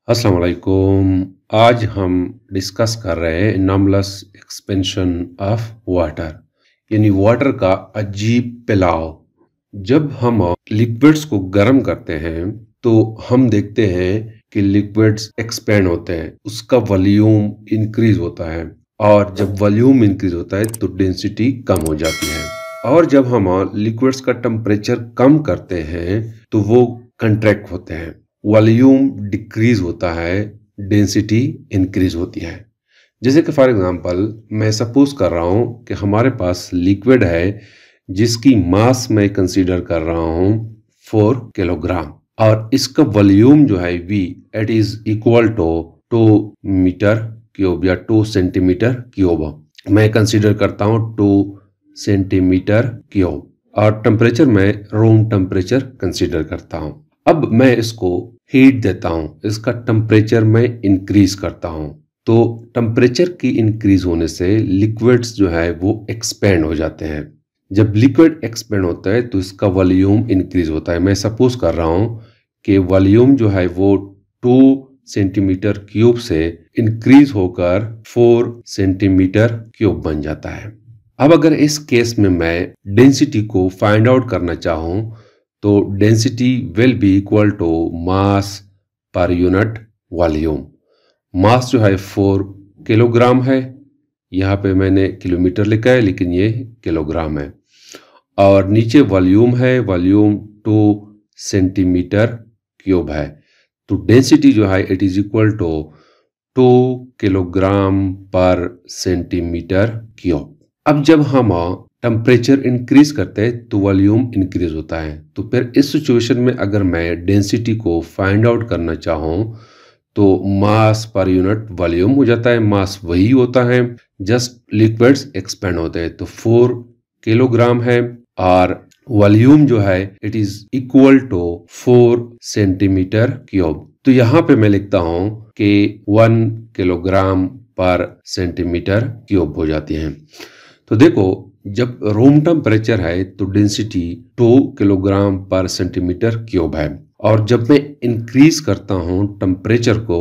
अस्सलाम वालेकुम। आज हम डिस्कस कर रहे हैं एनॉमलस एक्सपेंशन ऑफ वाटर, यानी वाटर का अजीब फैलाव। जब हम लिक्विड्स को गर्म करते हैं तो हम देखते हैं कि लिक्विड्स एक्सपेंड होते हैं, उसका वॉल्यूम इंक्रीज होता है, और जब वॉल्यूम इंक्रीज होता है तो डेंसिटी कम हो जाती है। और जब हम लिक्विड्स का टेम्परेचर कम करते हैं तो वो कंट्रैक्ट होते हैं, वॉल्यूम डिक्रीज होता है, डेंसिटी इंक्रीज होती है। जैसे कि फॉर एग्जांपल मैं सपोज कर रहा हूं कि हमारे पास लिक्विड है जिसकी मास मैं कंसीडर कर रहा हूं 4 किलोग्राम, और इसका वॉल्यूम जो है V it is equal to 2 metre cube या 2 सेंटीमीटर क्यूब। मैं कंसीडर करता हूं 2 सेंटीमीटर क्यूब, और टेम्परेचर मैं रूम टेम्परेचर कंसीडर करता हूं। अब मैं इसको हीट देता हूं, इसका टेम्परेचर मैं इंक्रीज करता हूं, तो टेम्परेचर की इंक्रीज होने से लिक्विड्स जो है वो एक्सपेंड हो जाते हैं। जब लिक्विड एक्सपेंड होता है तो इसका वॉल्यूम इंक्रीज होता है। मैं सपोज कर रहा हूं कि वॉल्यूम जो है वो 2 सेंटीमीटर क्यूब से इंक्रीज होकर 4 सेंटीमीटर क्यूब बन जाता है। अब अगर इस केस में मैं डेंसिटी को फाइंड आउट करना चाहूं तो density will be equal to mass per unit volume. मास जो है 4 किलोग्राम है, यहाँ पे मैंने किलोमीटर लिखा है लेकिन ये किलोग्राम है, और नीचे वॉल्यूम है, वॉल्यूम 2 सेंटीमीटर क्यूब है। तो डेंसिटी जो है it is equal to 2 kilogram per centimetre cube. अब जब हम टेम्परेचर इंक्रीज करते हैं तो वॉल्यूम इंक्रीज होता है। तो फिर इस सिचुएशन में अगर मैं डेंसिटी को फाइंड आउट करना चाहूँ तो मास पर यूनिट वॉल्यूम हो जाता है। मास वही होता है, जस्ट लिक्विड्स एक्सपेंड होते हैं। तो 4 किलोग्राम है, और वॉल्यूम जो है it is equal to 4 centimetre cube. तो यहाँ पे मैं लिखता हूँ कि 1 किलोग्राम पर सेंटीमीटर क्यूब हो जाती है। तो देखो, जब रूम टेम्परेचर है तो density 2 kilogram per centimetre cube है, और जब मैं इंक्रीज करता हूं टेम्परेचर को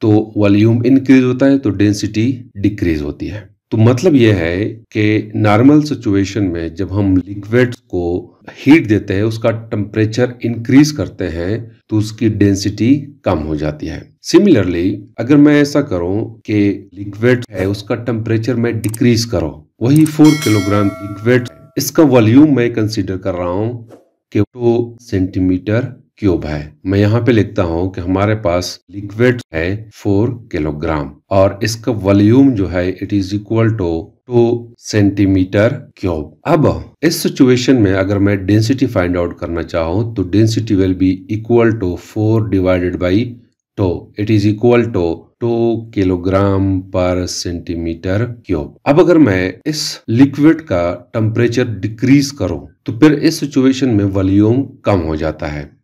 तो वॉल्यूम इंक्रीज होता है, तो डेंसिटी डिक्रीज होती है। तो मतलब यह है कि नॉर्मल सिचुएशन में जब हम लिक्विड को हीट देते हैं, उसका टेम्परेचर इंक्रीज करते हैं तो उसकी डेंसिटी कम हो जाती है। सिमिलरली अगर मैं ऐसा करूं कि लिक्विड है उसका टेम्परेचर मैं डिक्रीज करूं, वही 4 किलोग्राम लिक्विड, इसका वॉल्यूम मैं कंसीडर कर रहा हूं कि 2 सेंटीमीटर क्यूब है। मैं यहाँ पे लिखता हूँ कि हमारे पास लिक्विड है 4 किलोग्राम, और इसका वॉल्यूम जो है it is equal to 2 centimetre cube. अब इस सिचुएशन में अगर मैं डेंसिटी फाइंड आउट करना चाहूँ तो density will be equal to 4 divided by 2, it is equal to 2 kilogram per centimetre cube. अब अगर मैं इस लिक्विड का टेम्परेचर डिक्रीज करूं तो फिर इस सिचुएशन में वॉल्यूम कम हो जाता है।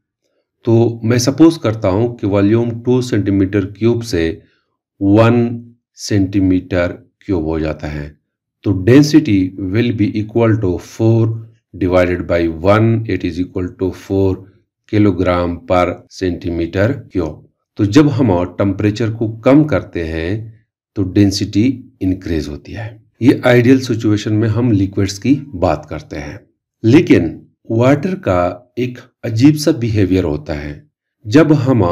तो मैं सपोज करता हूं कि वॉल्यूम 2 सेंटीमीटर क्यूब से 1 सेंटीमीटर क्यूब हो जाता है, तो density will be equal to 4 divided by 1, it is equal to 4 kilogram per centimetre cube. तो जब हम टेम्परेचर को कम करते हैं तो डेंसिटी इंक्रीज होती है। ये आइडियल सिचुएशन में हम लिक्विड्स की बात करते हैं, लेकिन वाटर का एक अजीब सा बिहेवियर होता है। जब हम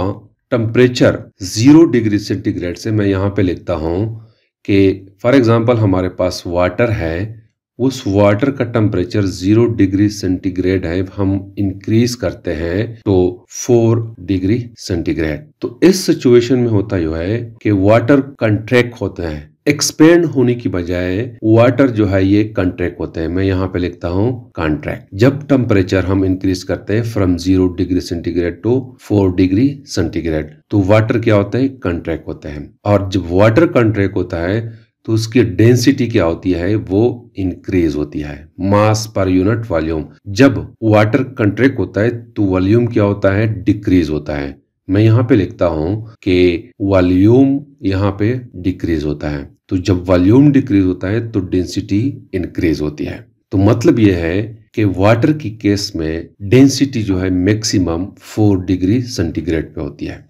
टेम्परेचर 0 डिग्री सेंटीग्रेड से, मैं यहाँ पे लिखता हूँ कि फॉर एग्जांपल हमारे पास वाटर है, उस वाटर का टेम्परेचर 0 डिग्री सेंटीग्रेड है, हम इंक्रीज करते हैं तो 4 डिग्री सेंटीग्रेड। तो इस सिचुएशन में होता यह है कि वाटर कंट्रैक्ट होते हैं, एक्सपेंड होने की बजाय वाटर जो है ये कंट्रैक्ट होते हैं। मैं यहाँ पे लिखता हूँ कॉन्ट्रैक्ट। जब टेम्परेचर हम इंक्रीज करते हैं from 0 degree centigrade to 4 degree centigrade, तो वाटर क्या होता है, कंट्रैक्ट होता है। और जब वाटर कंट्रैक्ट होता है तो उसकी डेंसिटी क्या होती है, वो इंक्रीज होती है, मास पर यूनिट वॉल्यूम। जब वाटर कंट्रैक्ट होता है तो वॉल्यूम क्या होता है, डिक्रीज होता है। मैं यहाँ पे लिखता हूँ कि वॉल्यूम यहाँ पे डिक्रीज होता है। तो जब वॉल्यूम डिक्रीज होता है तो डेंसिटी इंक्रीज होती है। तो मतलब यह है कि वाटर की केस में डेंसिटी जो है मैक्सिमम 4 डिग्री सेंटीग्रेड पे होती है।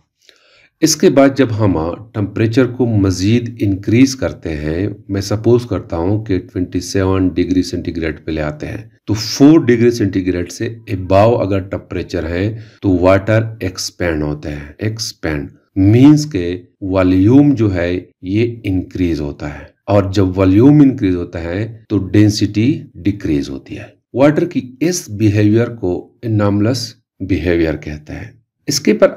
इसके बाद जब हम टेम्परेचर को मज़ीद इंक्रीज करते हैं, मैं सपोज करता हूँ कि 27 डिग्री सेंटीग्रेड पे ले आते हैं, तो 4 डिग्री सेंटीग्रेड से अबाव अगर टेम्परेचर है तो वाटर एक्सपैंड होता है। एक्सपैंड मीन्स के वॉल्यूम जो है ये इंक्रीज होता है, और जब वॉल्यूम इंक्रीज होता है तो डेंसिटी डिक्रीज होती है। वाटर की इस बिहेवियर को एनॉमलस बिहेवियर कहते हैं। इसके पर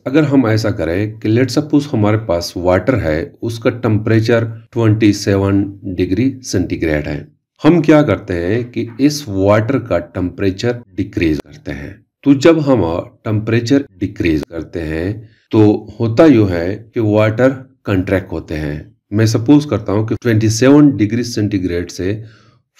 अगर हम ऐसा करें कि लेट सपोज हमारे पास वाटर है, उसका टेम्परेचर 27 डिग्री सेंटीग्रेड है, हम क्या करते हैं कि इस वाटर का टेम्परेचर डिक्रीज करते हैं। तो जब हम टेम्परेचर डिक्रीज करते हैं तो होता यू है कि वाटर कंट्रैक्ट होते हैं। मैं सपोज करता हूं कि 27 डिग्री सेंटीग्रेड से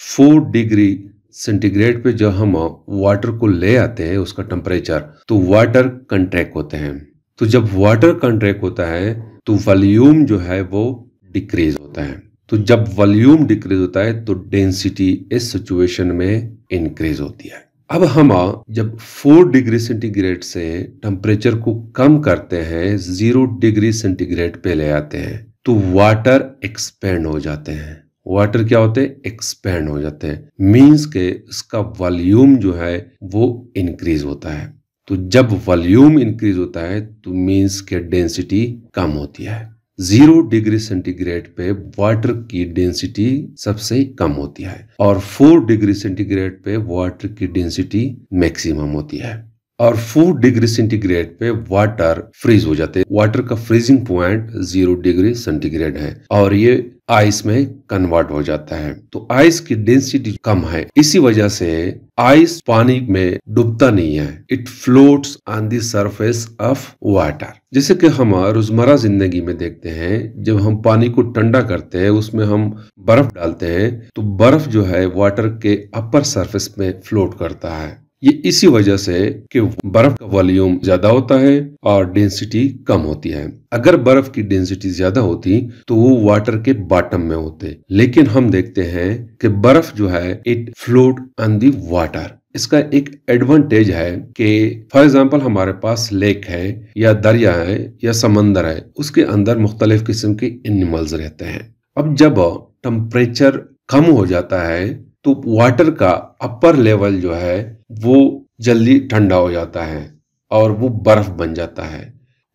4 डिग्री सेंटीग्रेड पे जब हम वाटर को ले आते हैं उसका टेम्परेचर, तो वाटर कंट्रैक्ट होते हैं। तो जब वाटर कंट्रैक्ट होता है तो वॉल्यूम जो है वो डिक्रीज होता है। तो जब वॉल्यूम डिक्रीज होता है तो डेंसिटी इस सिचुएशन में इंक्रीज होती है। अब हम जब 4 डिग्री सेंटीग्रेड से टेम्परेचर को कम करते हैं, 0 डिग्री सेंटीग्रेड पे ले आते हैं, तो वाटर एक्सपेंड हो जाते हैं। वाटर क्या होते हैं? एक्सपैंड हो जाते हैं। मीन्स के इसका वॉल्यूम जो है वो इंक्रीज होता है। तो जब वॉल्यूम इंक्रीज होता है तो मीन्स के डेंसिटी कम होती है। 0 डिग्री सेंटीग्रेड पे वाटर की डेंसिटी सबसे कम होती है और 4 डिग्री सेंटीग्रेड पे वाटर की डेंसिटी मैक्सिमम होती है। और 4 डिग्री सेंटीग्रेड पे वाटर फ्रीज हो जाते हैं। वाटर का फ्रीजिंग पॉइंट 0 डिग्री सेंटीग्रेड है और ये आइस में कन्वर्ट हो जाता है। तो आइस की डेंसिटी कम है, इसी वजह से आइस पानी में डूबता नहीं है। It floats on the surface of water. जैसे कि हम रोजमर्रा जिंदगी में देखते हैं, जब हम पानी को ठंडा करते हैं उसमें हम बर्फ डालते हैं तो बर्फ जो है वाटर के अपर सरफेस में फ्लोट करता है। ये इसी वजह से कि बर्फ का वॉल्यूम ज्यादा होता है और डेंसिटी कम होती है। अगर बर्फ की डेंसिटी ज्यादा होती तो वो वाटर के बॉटम में होते, लेकिन हम देखते हैं कि बर्फ जो है it float on the water. इसका एक एडवांटेज है कि फॉर एग्जांपल हमारे पास लेक है या दरिया है या समंदर है, उसके अंदर मुख्तलिफ किस्म के एनिमल्स रहते हैं। अब जब टेम्परेचर कम हो जाता है तो वाटर का अपर लेवल जो है वो जल्दी ठंडा हो जाता है और वो बर्फ बन जाता है।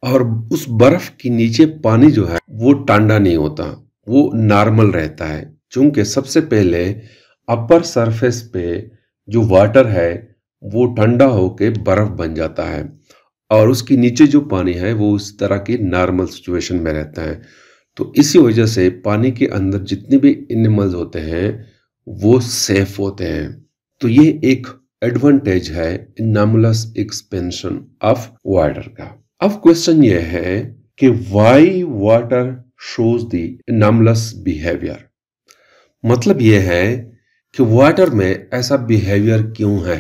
और उस बर्फ के नीचे पानी जो है वो ठंडा नहीं होता, वो नॉर्मल रहता है। चूंकि सबसे पहले अपर सरफेस पे जो वाटर है वो ठंडा होके बर्फ बन जाता है और उसके नीचे जो पानी है वो उस तरह की नॉर्मल सिचुएशन में रहता है। तो इसी वजह से पानी के अंदर जितने भी एनिमल्स होते हैं वो सेफ होते हैं। तो ये एक एडवांटेज है एनॉमलस एक्सपेंशन ऑफ वाटर का। अब क्वेश्चन ये है कि why water shows the anomalous behaviour. मतलब ये है कि वाटर में ऐसा बिहेवियर क्यों है,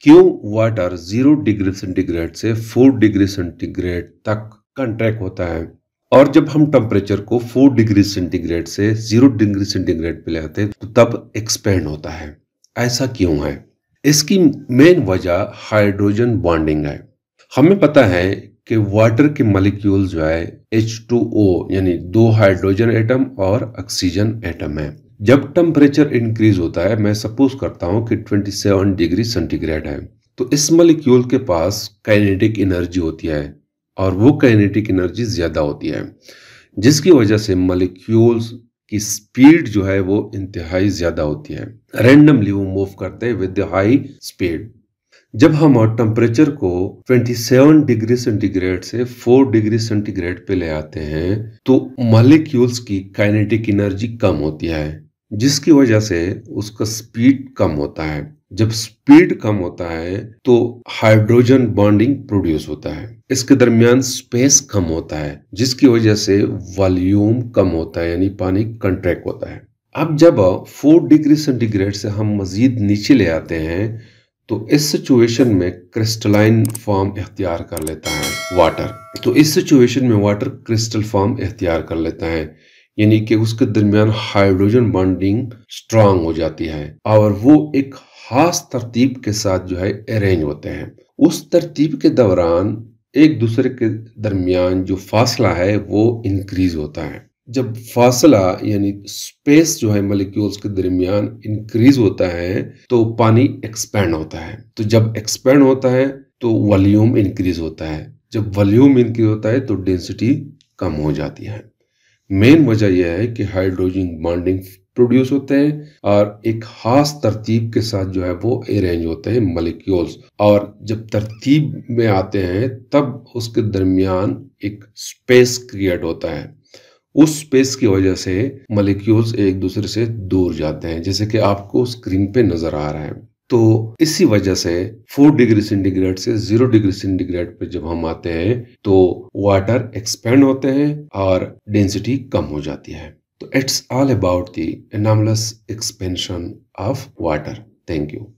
क्यों वाटर 0 डिग्री सेंटीग्रेड से 4 डिग्री सेंटीग्रेड तक कंट्रैक्ट होता है और जब हम टेम्परेचर को 4 डिग्री सेंटीग्रेड से 0 डिग्री सेंटीग्रेड पे ले आते हैं तो तब एक्सपेंड होता है। ऐसा क्यों है? इसकी मेन वजह हाइड्रोजन बॉन्डिंग है। हमें पता है कि वाटर के मॉलिक्यूल जो है H2O यानी 2 हाइड्रोजन एटम और ऑक्सीजन एटम है। जब टेम्परेचर इंक्रीज होता है, मैं सपोज करता हूं कि 27 डिग्री सेंटीग्रेड है, तो इस मॉलिक्यूल के पास काइनेटिक एनर्जी होती है और वो काइनेटिक एनर्जी ज्यादा होती है, जिसकी वजह से मॉलिक्यूल्स की स्पीड जो है वो इंतहाई ज्यादा होती है। रैंडमली वो मूव करते हैं विद हाई स्पीड। जब हम टेम्परेचर को 27 डिग्री सेंटीग्रेड से 4 डिग्री सेंटीग्रेड पे ले आते हैं तो मॉलिक्यूल्स की काइनेटिक एनर्जी कम होती है, जिसकी वजह से उसका स्पीड कम होता है। जब स्पीड कम होता है तो हाइड्रोजन बॉन्डिंग प्रोड्यूस होता है, इसके दरमियान स्पेस कम होता है, जिसकी वजह से वॉल्यूम कम होता है यानी पानी कंट्रैक्ट होता है। अब जब 4 डिग्री सेंटीग्रेड से हम मजीद नीचे ले आते हैं तो इस सिचुएशन में क्रिस्टलाइन फॉर्म इख्तियार कर लेता है वाटर। तो इस सिचुएशन में वाटर क्रिस्टल फॉर्म इख्तियार कर लेता है, यानी कि उसके दरमियान हाइड्रोजन बॉन्डिंग स्ट्रांग हो जाती है और वो एक खास तरतीब के साथ जो है अरेंज होते हैं। उस तरतीब के दौरान एक दूसरे के दरमियान जो फासला है वो इंक्रीज होता है। जब फासला यानी स्पेस जो है मॉलिक्यूल्स के दरमियान इंक्रीज होता है तो पानी एक्सपैंड होता है। तो जब एक्सपैंड होता है तो वॉल्यूम इंक्रीज होता है। जब वॉल्यूम इंक्रीज होता है तो डेंसिटी कम हो जाती है। मेन वजह यह है कि हाइड्रोजन बॉन्डिंग प्रोड्यूस होते हैं और एक खास तरतीब के साथ जो है वो अरेंज होते हैं मॉलिक्यूल्स, और जब तरतीब में आते हैं तब उसके दरमियान एक स्पेस क्रिएट होता है। उस स्पेस की वजह से मॉलिक्यूल्स एक दूसरे से दूर जाते हैं, जैसे कि आपको स्क्रीन पे नजर आ रहा है। तो इसी वजह से 4 डिग्री सेंटीग्रेड से 0 डिग्री सेंटीग्रेड पे जब हम आते हैं तो वाटर एक्सपेंड होते हैं और डेंसिटी कम हो जाती है। तो it's all about the anomalous expansion of water. Thank you.